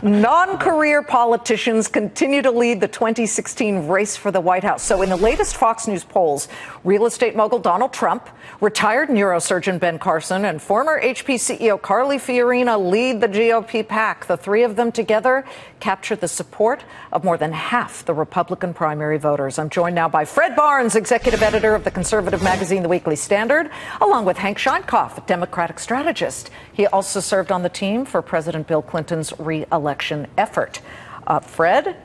Non-career politicians continue to lead the 2016 race for the White House. So in the latest Fox News polls, real estate mogul Donald Trump, retired neurosurgeon Ben Carson, and former HP CEO Carly Fiorina lead the GOP pack. The three of them together captured the support of more than half the Republican primary voters. I'm joined now by Fred Barnes, executive editor of the conservative magazine The Weekly Standard, along with Sheinkopf, a Democratic strategist. He also served on the team for President Bill Clinton's re-election effort. Fred,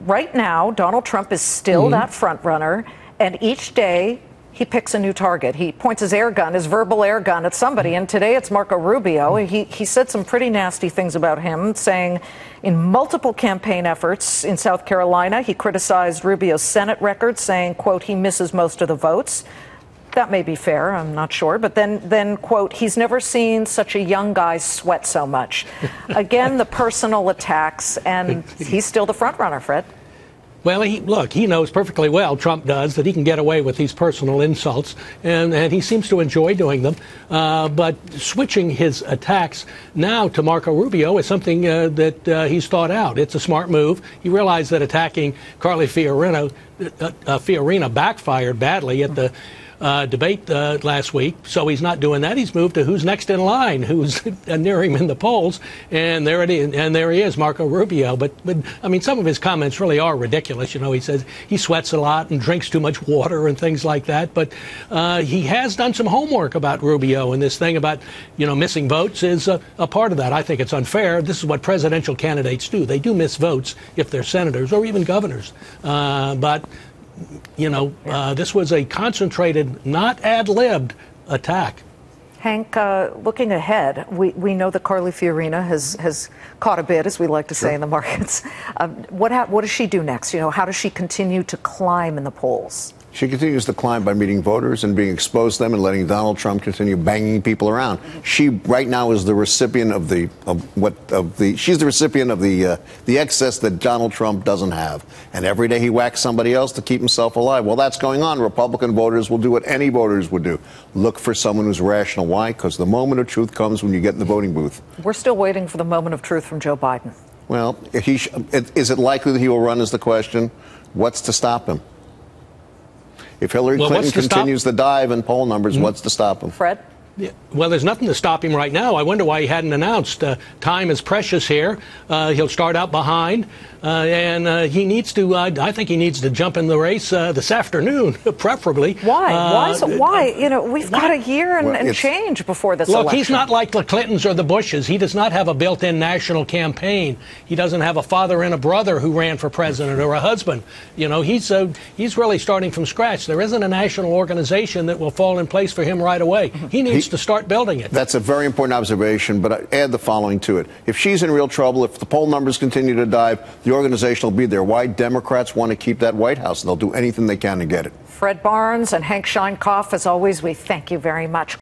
right now, Donald Trump is still that front runner, and each day he picks a new target. He points his air gun, his verbal air gun, at somebody, and today it's Marco Rubio. He said some pretty nasty things about him, saying in multiple campaign efforts in South Carolina, he criticized Rubio's Senate record, saying, quote, he misses most of the votes. That may be fair, I'm not sure. But then, quote, he's never seen such a young guy sweat so much. Again, the personal attacks, and he's still the front runner, Fred. Well, he knows perfectly well, Trump does, that he can get away with these personal insults, and he seems to enjoy doing them. But switching his attacks now to Marco Rubio is something that he's thought out. It's a smart move. He realized that attacking Carly Fiorina backfired badly at the debate last week, so he's not doing that. He's moved to who's next in line, who's near him in the polls, and there it is, and there he is, Marco Rubio. But I mean, some of his comments really are ridiculous. You know, he says he sweats a lot and drinks too much water and things like that. But he has done some homework about Rubio, and this thing about, you know, missing votes is a part of that. I think it's unfair. This is what presidential candidates do. They do miss votes if they're senators or even governors. But you know, this was a concentrated, not ad-libbed attack. Hank, looking ahead, we know that Carly Fiorina has caught a bid, as we like to say in the markets. What does she do next? You know, how does she continue to climb in the polls? She continues to climb by meeting voters and being exposed to them and letting Donald Trump continue banging people around. She right now is the recipient she's the recipient of the excess that Donald Trump doesn't have. And every day he whacks somebody else to keep himself alive. Well, that's going on. Republican voters will do what any voters would do. Look for someone who's rational. Why? Because the moment of truth comes when you get in the voting booth. We're still waiting for the moment of truth from Joe Biden. Well, is it likely that he will run is the question. What's to stop him? If Hillary Clinton continues the dive in poll numbers, what's to stop him? Fred? Yeah. Well, there's nothing to stop him right now. I wonder why he hadn't announced. Time is precious here. He'll start out behind, and he needs to. I think he needs to jump in the race this afternoon, preferably. Why? Why? You know, we've got a year and change before this election. Look, he's not like the Clintons or the Bushes. He does not have a built-in national campaign. He doesn't have a father and a brother who ran for president or a husband. You know, he's really starting from scratch. There isn't a national organization that will fall in place for him right away. He needs to start building it. That's a very important observation, but I add the following to it. If she's in real trouble, if the poll numbers continue to dive, the organization will be there. Why Democrats want to keep that White House, and they'll do anything they can to get it. Fred Barnes and Sheinkopf, as always, we thank you very much.